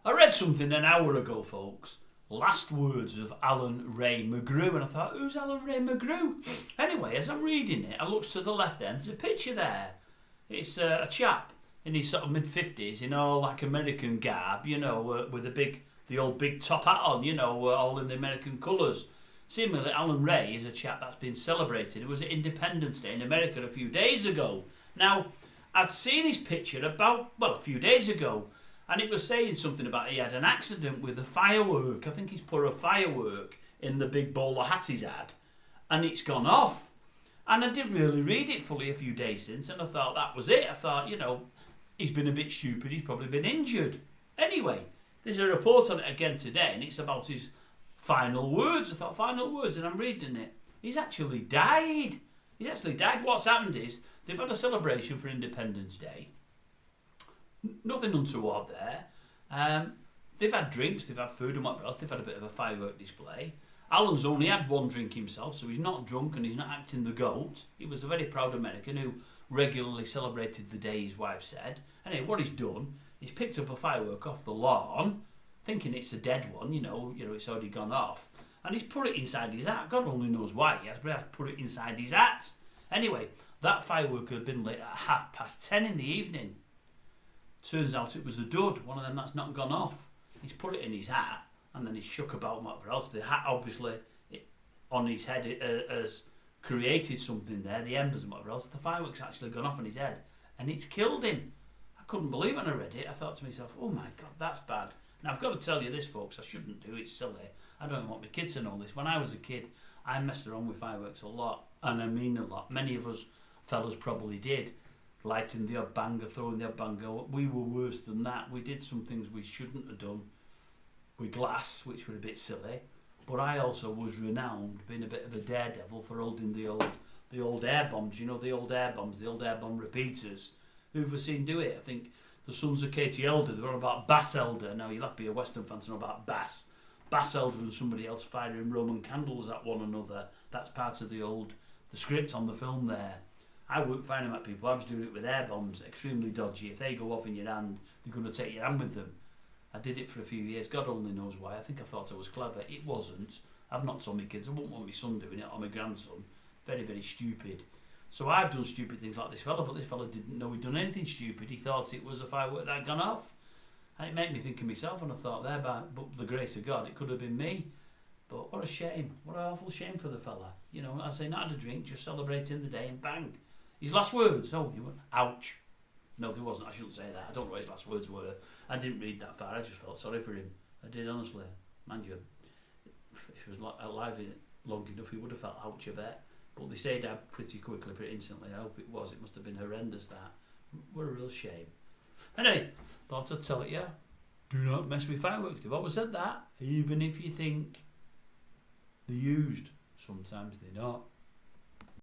I read something an hour ago, folks. Last words of Alan Ray McGrew, and I thought, who's Alan Ray McGrew? Anyway, as I'm reading it, I looked to the left end, there's a picture there. It's a chap in his sort of mid-50s in all like American garb, with the old big top hat on, all in the American colours. Seemingly, Alan Ray is a chap that's been celebrated. It was Independence Day in America a few days ago. Now, I'd seen his picture a few days ago, and it was saying something about he had an accident with a firework. I think he's put a firework in the big bowler hat he's had, and it's gone off. And I didn't really read it fully a few days since, and I thought that was it. I thought, he's been a bit stupid, he's probably been injured. Anyway, there's a report on it again today, and it's about his final words. I thought, final words, and I'm reading it. He's actually died. What's happened is, they've had a celebration for Independence Day. Nothing untoward there. They've had drinks, they've had food and whatever else. They've had a bit of a firework display. Alan's only had one drink himself, so he's not drunk and he's not acting the goat. He was a very proud American who regularly celebrated the day, his wife said. Anyway, what he's done, he's picked up a firework off the lawn, thinking it's a dead one, it's already gone off. And he's put it inside his hat. God only knows why he has, but he has put it inside his hat. Anyway, that firework had been lit at 10:30 in the evening. Turns out it was a dud, one of them that's not gone off. He's put it in his hat, and then he's shook about whatever else. The hat, obviously, on his head, has created something there, the embers and whatever else. The firework's actually gone off on his head, and it's killed him. I couldn't believe it when I read it. I thought to myself, oh my God, that's bad. Now, I've got to tell you this, folks, I shouldn't do, it's silly. I don't want my kids to know this. When I was a kid, I messed around with fireworks a lot, and I mean a lot. Many of us fellas probably did. Lighting the odd banger, throwing the odd banger. We were worse than that. We did some things we shouldn't have done with glass, which were a bit silly. But I also was renowned, being a bit of a daredevil, for holding the old air bombs. The old air bombs, the old air bomb repeaters. Who've seen do it? I think the sons of Katie Elder, they were on about Bass Elder. Now, you'll have to be a Western fan to know about Bass. Bass Elder and somebody else firing Roman candles at one another. That's part of the script on the film there. I wouldn't fire them at people. I was doing it with air bombs, extremely dodgy. If they go off in your hand, they're going to take your hand with them. I did it for a few years. God only knows why. I think I thought I was clever. It wasn't. I've not told my kids. I wouldn't want my son doing it or my grandson. Very, very stupid. So I've done stupid things like this fella, but this fella didn't know he'd done anything stupid. He thought it was a firework that had gone off. And it made me think of myself, and I thought, but the grace of God, it could have been me. But what a shame. What an awful shame for the fella. I say, not had a drink, just celebrating the day, and bang. His last words, you went, ouch. No, there wasn't, I shouldn't say that. I don't know what his last words were. I didn't read that far, I just felt sorry for him. I did, honestly. Mind you, if he was alive long enough, he would have felt ouch a bit. But they say he died pretty quickly, pretty instantly. I hope it was. It must have been horrendous, that. What a real shame. Anyway, thought I'd tell it you. Do not mess with fireworks. They've always said that. Even if you think they're used, sometimes they're not.